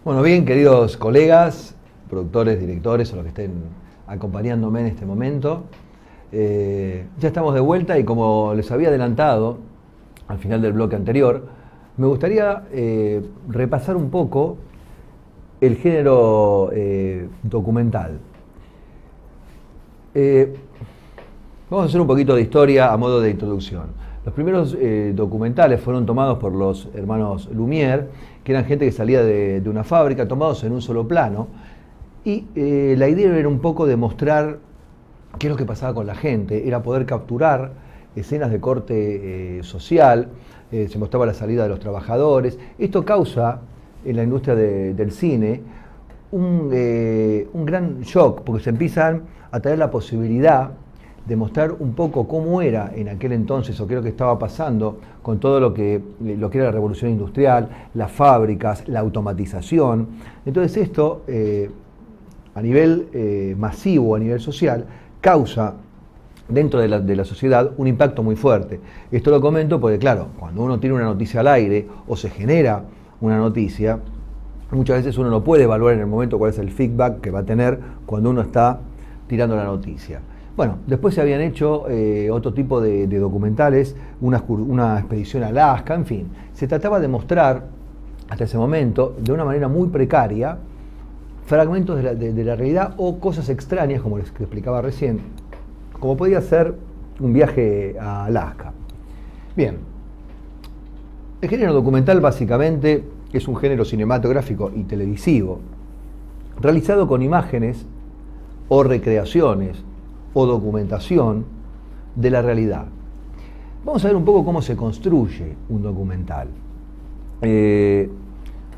Bueno, bien, queridos colegas, productores, directores o los que estén acompañándome en este momento, ya estamos de vuelta y como les había adelantado al final del bloque anterior, me gustaría repasar un poco el género documental. Vamos a hacer un poquito de historia a modo de introducción. Los primeros documentales fueron tomados por los hermanos Lumière, que eran gente que salía de una fábrica, tomados en un solo plano, y la idea era un poco de mostrar qué es lo que pasaba con la gente, era poder capturar escenas de corte social, se mostraba la salida de los trabajadores. Esto causa en la industria del cine un gran shock, porque se empiezan a traer la posibilidad de mostrar un poco cómo era en aquel entonces o qué es lo que estaba pasando con todo lo que era la revolución industrial, las fábricas, la automatización. Entonces esto, a nivel masivo, a nivel social, causa dentro de la sociedad un impacto muy fuerte. Esto lo comento porque, claro, cuando uno tiene una noticia al aire o se genera una noticia, muchas veces uno no puede evaluar en el momento cuál es el feedback que va a tener cuando uno está tirando la noticia. Bueno, después se habían hecho otro tipo de documentales, una expedición a Alaska, en fin. Se trataba de mostrar, hasta ese momento, de una manera muy precaria, fragmentos de la realidad o cosas extrañas, como les explicaba recién, como podía ser un viaje a Alaska. Bien, el género documental básicamente es un género cinematográfico y televisivo, realizado con imágenes o recreaciones o documentación de la realidad. Vamos a ver un poco cómo se construye un documental.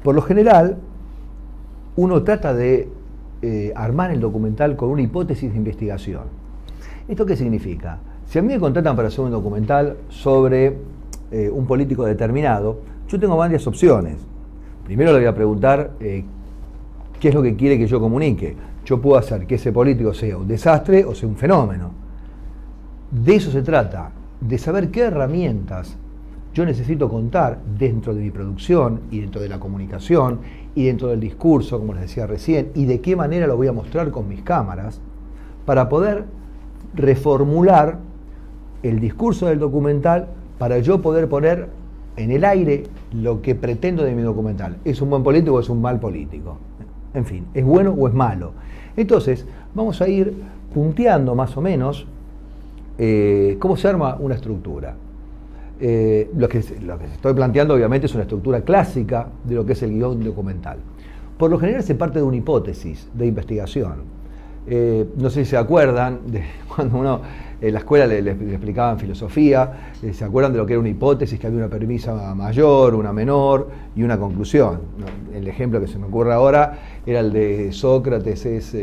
Por lo general, uno trata de armar el documental con una hipótesis de investigación. ¿Esto qué significa? Si a mí me contratan para hacer un documental sobre un político determinado, yo tengo varias opciones. Primero le voy a preguntar qué es lo que quiere que yo comunique. Yo puedo hacer que ese político sea un desastre o sea un fenómeno. De eso se trata, de saber qué herramientas yo necesito contar dentro de mi producción y dentro de la comunicación y dentro del discurso, como les decía recién, y de qué manera lo voy a mostrar con mis cámaras para poder reformular el discurso del documental para yo poder poner en el aire lo que pretendo de mi documental. ¿Es un buen político o es un mal político? En fin, ¿es bueno o es malo? Entonces, vamos a ir punteando más o menos cómo se arma una estructura. Lo que estoy planteando obviamente es una estructura clásica de lo que es el guión documental. Por lo general se parte de una hipótesis de investigación. No sé si se acuerdan de cuando uno en la escuela le explicaban filosofía, se acuerdan de lo que era una hipótesis, que había una premisa mayor, una menor y una conclusión. El ejemplo que se me ocurre ahora era el de Sócrates es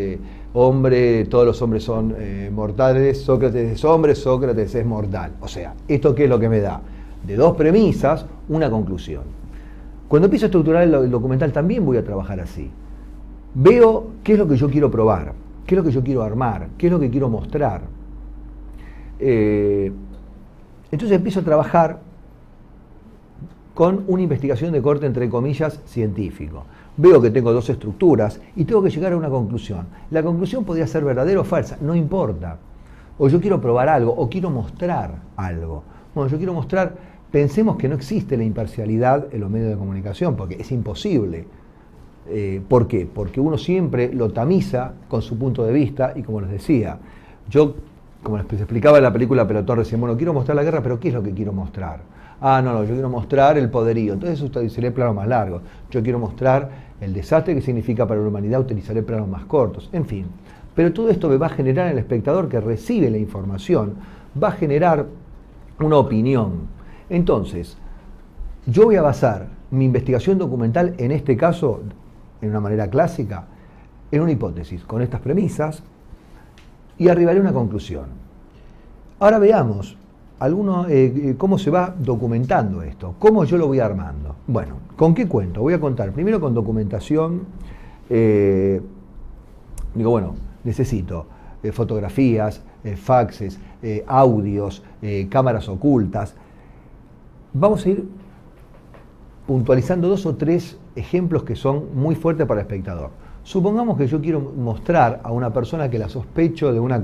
hombre, todos los hombres son mortales, Sócrates es hombre, Sócrates es mortal. O sea, ¿esto qué es lo que me da? De dos premisas, una conclusión. Cuando empiezo a estructurar el documental también voy a trabajar así. Veo qué es lo que yo quiero probar, qué es lo que yo quiero armar, qué es lo que quiero mostrar. Entonces empiezo a trabajar con una investigación de corte, entre comillas, científico. Veo que tengo dos estructuras y tengo que llegar a una conclusión. La conclusión podría ser verdadera o falsa, no importa. O yo quiero probar algo, o quiero mostrar algo. Bueno, yo quiero mostrar, pensemos que no existe la imparcialidad en los medios de comunicación, porque es imposible. ¿Por qué? Porque uno siempre lo tamiza con su punto de vista y como les decía, como les explicaba en la película Pelotón recién, bueno, quiero mostrar la guerra, pero ¿qué es lo que quiero mostrar? No, yo quiero mostrar el poderío. Entonces utilizaré planos más largos. Yo quiero mostrar el desastre que significa para la humanidad, utilizaré planos más cortos. En fin. Pero todo esto me va a generar en el espectador que recibe la información, va a generar una opinión. Entonces, yo voy a basar mi investigación documental, en este caso, en una manera clásica, en una hipótesis, con estas premisas, y arribaré a una conclusión. Ahora veamos cómo se va documentando esto, cómo yo lo voy armando. Bueno, ¿con qué cuento? Voy a contar primero con documentación. Necesito fotografías, faxes, audios, cámaras ocultas. Vamos a ir puntualizando 2 o 3 ejemplos que son muy fuertes para el espectador. Supongamos que yo quiero mostrar a una persona que la sospecho de una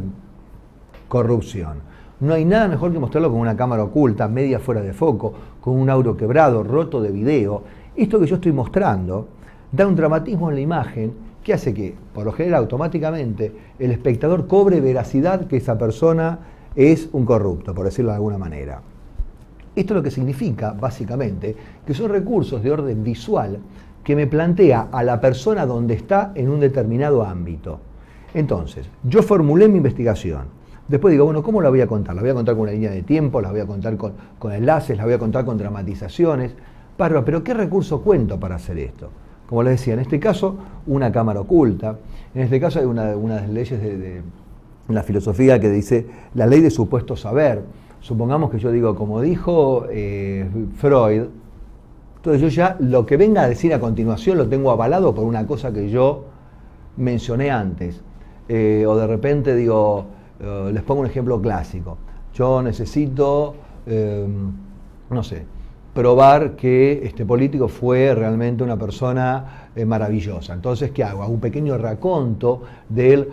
corrupción. No hay nada mejor que mostrarlo con una cámara oculta, media fuera de foco, con un audio quebrado, roto de video. Esto que yo estoy mostrando da un dramatismo en la imagen que hace que, por lo general, automáticamente, el espectador cobre veracidad que esa persona es un corrupto, por decirlo de alguna manera. Esto es lo que significa, básicamente, que son recursos de orden visual que me plantea a la persona donde está en un determinado ámbito. Entonces, yo formulé mi investigación. Después digo, bueno, ¿cómo la voy a contar? La voy a contar con una línea de tiempo, la voy a contar con enlaces, la voy a contar con dramatizaciones. Pero ¿qué recurso cuento para hacer esto? Como les decía, en este caso, una cámara oculta. En este caso hay una de las leyes de la filosofía que dice la ley de supuesto saber. Supongamos que yo digo, como dijo Freud, entonces yo ya lo que venga a decir a continuación lo tengo avalado por una cosa que yo mencioné antes. O de repente digo, les pongo un ejemplo clásico. Yo necesito, no sé, probar que este político fue realmente una persona maravillosa. Entonces, ¿qué hago? Hago un pequeño raconto de él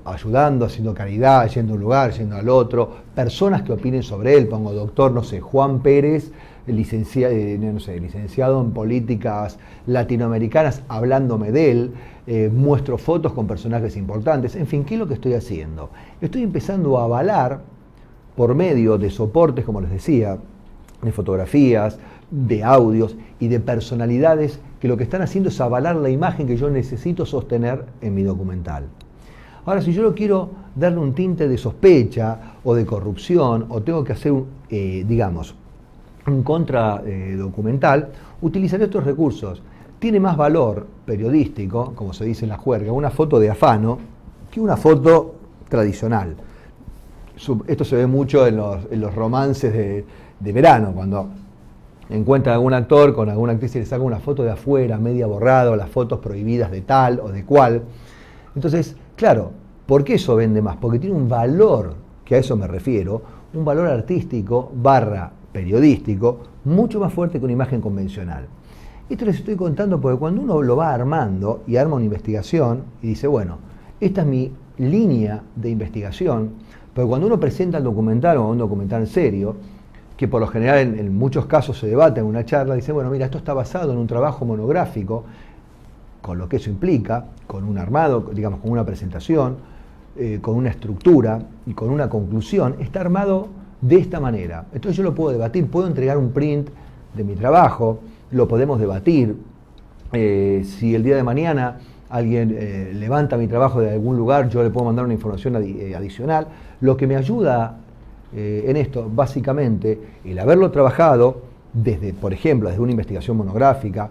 ayudando, haciendo caridad, yendo a un lugar, yendo al otro, personas que opinen sobre él. Pongo doctor, no sé, Juan Pérez, licenciado en políticas latinoamericanas, hablándome de él. Muestro fotos con personajes importantes. En fin, ¿qué es lo que estoy haciendo? Estoy empezando a avalar por medio de soportes, como les decía, de fotografías, de audios y de personalidades que lo que están haciendo es avalar la imagen que yo necesito sostener en mi documental. Ahora, si yo lo quiero darle un tinte de sospecha o de corrupción, o tengo que hacer, digamos, un contradocumental, utilizaré estos recursos. Tiene más valor periodístico, como se dice en la juerga, una foto de afano que una foto tradicional. Esto se ve mucho en los romances de verano, cuando encuentran a algún actor con alguna actriz y le sacan una foto de afuera, media borrada, o las fotos prohibidas de tal o de cual. Entonces, claro, ¿por qué eso vende más? Porque tiene un valor, que a eso me refiero, un valor artístico / periodístico mucho más fuerte que una imagen convencional. Esto les estoy contando porque cuando uno lo va armando y arma una investigación y dice, bueno, esta es mi línea de investigación, pero cuando uno presenta el documental o un documental serio, que por lo general en muchos casos se debate en una charla, dice, bueno, mira, esto está basado en un trabajo monográfico, con lo que eso implica, con un armado, digamos, con una presentación, con una estructura y con una conclusión, está armado de esta manera. Entonces yo lo puedo debatir, puedo entregar un print de mi trabajo, lo podemos debatir. Si el día de mañana alguien levanta mi trabajo de algún lugar, yo le puedo mandar una información adicional. Lo que me ayuda en esto, básicamente, el haberlo trabajado desde, por ejemplo, desde una investigación monográfica,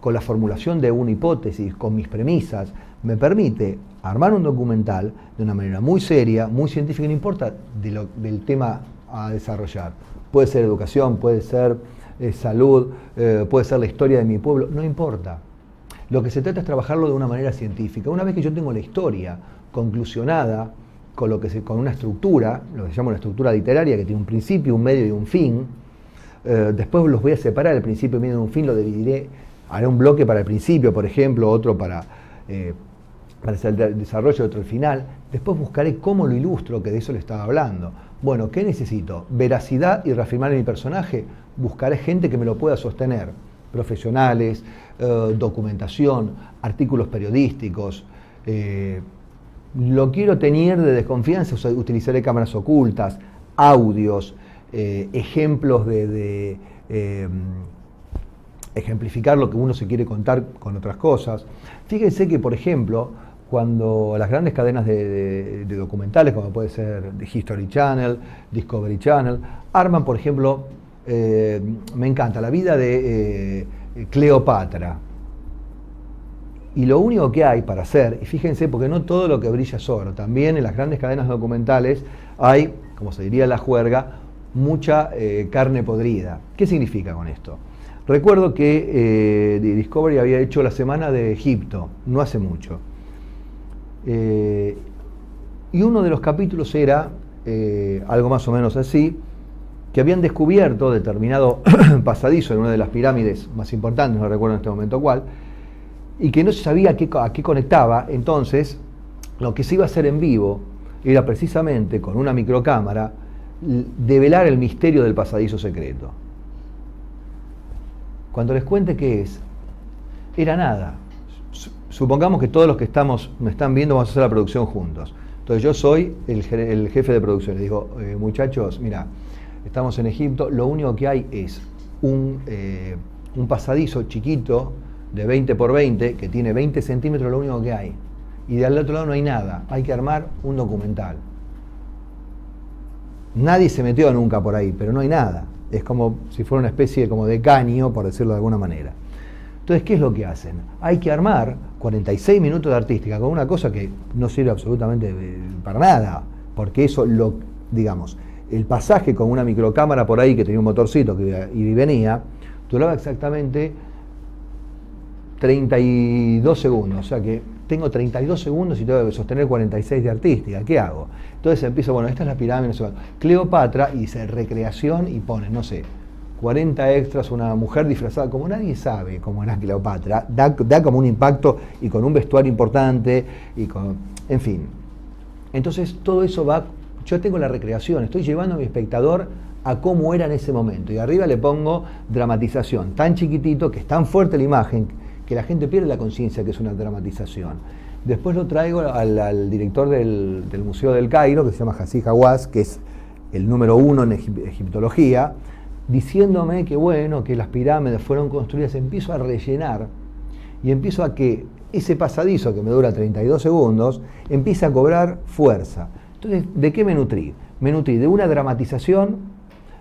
con la formulación de una hipótesis, con mis premisas, me permite armar un documental de una manera muy seria, muy científica, no importa del tema a desarrollar. Puede ser educación, puede ser salud, puede ser la historia de mi pueblo, no importa. Lo que se trata es trabajarlo de una manera científica. Una vez que yo tengo la historia conclusionada, con una estructura, lo que se llama una estructura literaria, que tiene un principio, un medio y un fin, después los voy a separar, el principio, el medio y un fin, lo dividiré, haré un bloque para el principio, por ejemplo, otro para el desarrollo, otro el final. Después buscaré cómo lo ilustro, que de eso le estaba hablando. Bueno, ¿qué necesito? Veracidad y reafirmar en mi personaje. Buscaré gente que me lo pueda sostener. Profesionales, documentación, artículos periodísticos. Lo quiero tener de desconfianza, o sea, utilizaré cámaras ocultas, audios, ejemplos de ejemplificar lo que uno se quiere contar con otras cosas. Fíjense que, por ejemplo, cuando las grandes cadenas de documentales, como puede ser The History Channel, Discovery Channel, arman, por ejemplo, me encanta, la vida de Cleopatra. Y lo único que hay para hacer, y fíjense, porque no todo lo que brilla es oro, también en las grandes cadenas documentales hay, como se diría en la juerga, mucha carne podrida. ¿Qué significa con esto? Recuerdo que Discovery había hecho la semana de Egipto, no hace mucho. Y uno de los capítulos era algo más o menos así, que habían descubierto determinado pasadizo en una de las pirámides más importantes, no recuerdo en este momento cuál, y que no se sabía a qué conectaba. Entonces, lo que se iba a hacer en vivo era precisamente con una microcámara develar el misterio del pasadizo secreto. Cuando les cuente qué es, era nada. Supongamos que todos los que me están viendo vamos a hacer la producción juntos. Entonces yo soy el jefe de producción. Les digo, muchachos, mira, estamos en Egipto, lo único que hay es un pasadizo chiquito de 20 por 20 que tiene 20 centímetros, lo único que hay. Y del otro lado no hay nada, hay que armar un documental. Nadie se metió nunca por ahí, pero no hay nada. Es como si fuera una especie como de caño, por decirlo de alguna manera. Entonces, ¿qué es lo que hacen? Hay que armar 46 minutos de artística con una cosa que no sirve absolutamente para nada, porque eso, digamos, el pasaje con una microcámara por ahí que tenía un motorcito que iba y venía, duraba exactamente 32 segundos, o sea que tengo 32 segundos y tengo que sostener 46 de artística, ¿qué hago? Entonces empiezo, bueno, esta es la pirámide, no sé, Cleopatra, y dice recreación y pone, no sé, 40 extras, una mujer disfrazada, como nadie sabe cómo era Cleopatra, da como un impacto y con un vestuario importante, en fin. Entonces todo eso va, yo tengo la recreación, estoy llevando a mi espectador a cómo era en ese momento, y arriba le pongo dramatización, tan chiquitito, que es tan fuerte la imagen, que la gente pierde la conciencia que es una dramatización. Después lo traigo al director del Museo del Cairo, que se llama Hassi Hawass, que es el número 1 en egiptología, diciéndome que bueno, que las pirámides fueron construidas. Empiezo a rellenar y empiezo a que ese pasadizo que me dura 32 segundos empiece a cobrar fuerza. Entonces, ¿de qué me nutrí? Me nutrí de una dramatización,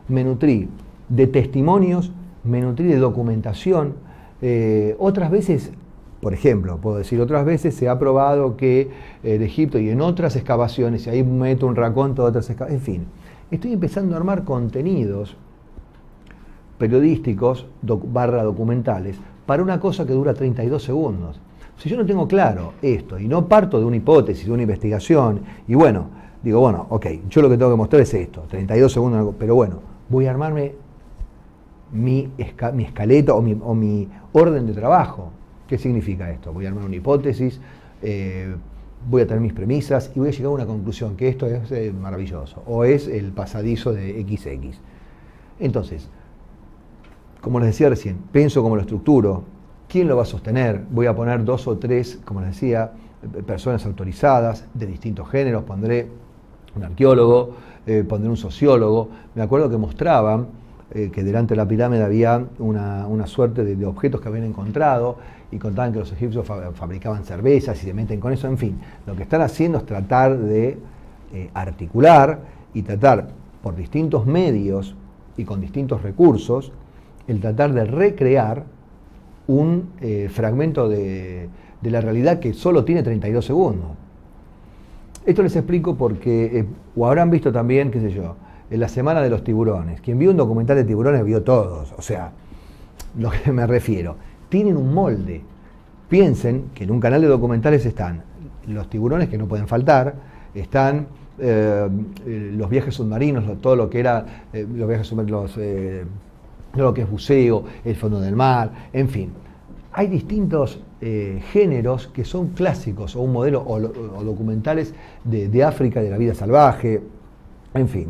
me nutrí de testimonios, me nutrí de documentación. Otras veces, por ejemplo, puedo decir, otras veces se ha probado que en Egipto y en otras excavaciones, y ahí meto un raconto de otras excavaciones, en fin, estoy empezando a armar contenidos periodísticos, documentales, para una cosa que dura 32 segundos. Si yo no tengo claro esto y no parto de una hipótesis, de una investigación, y bueno, digo, bueno, ok, yo lo que tengo que mostrar es esto, 32 segundos, pero bueno, voy a armarme mi escaleta o mi orden de trabajo. ¿Qué significa esto? Voy a armar una hipótesis, voy a tener mis premisas y voy a llegar a una conclusión, que esto es maravilloso, o es el pasadizo de XX. Entonces, como les decía recién, pienso cómo lo estructuro, quién lo va a sostener, voy a poner 2 o 3, como les decía, personas autorizadas de distintos géneros, pondré un arqueólogo, pondré un sociólogo. Me acuerdo que mostraban que delante de la pirámide había una suerte de objetos que habían encontrado y contaban que los egipcios fabricaban cervezas y se meten con eso. En fin, lo que están haciendo es tratar de articular y tratar por distintos medios y con distintos recursos el tratar de recrear un fragmento de la realidad que solo tiene 32 segundos. Esto les explico porque, o habrán visto también, qué sé yo, en la semana de los tiburones. Quien vio un documental de tiburones vio todos, o sea, lo que me refiero. Tienen un molde. Piensen que en un canal de documentales están los tiburones que no pueden faltar, están los viajes submarinos, todo lo que era los viajes submarinos, lo que es buceo, el fondo del mar, en fin. Hay distintos géneros que son clásicos o un modelo o documentales de África, de la vida salvaje, en fin.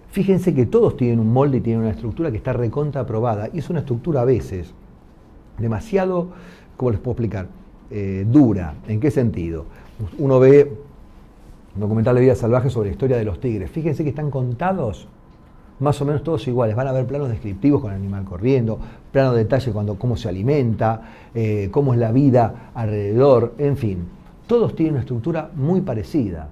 Fíjense que todos tienen un molde y tienen una estructura que está recontra aprobada, y es una estructura a veces demasiado, ¿cómo les puedo explicar? Dura. ¿En qué sentido? Uno ve un documental de vida salvaje sobre la historia de los tigres. Fíjense que están contados más o menos todos iguales. Van a ver planos descriptivos con el animal corriendo, plano de detalle cómo se alimenta, cómo es la vida alrededor, en fin. Todos tienen una estructura muy parecida.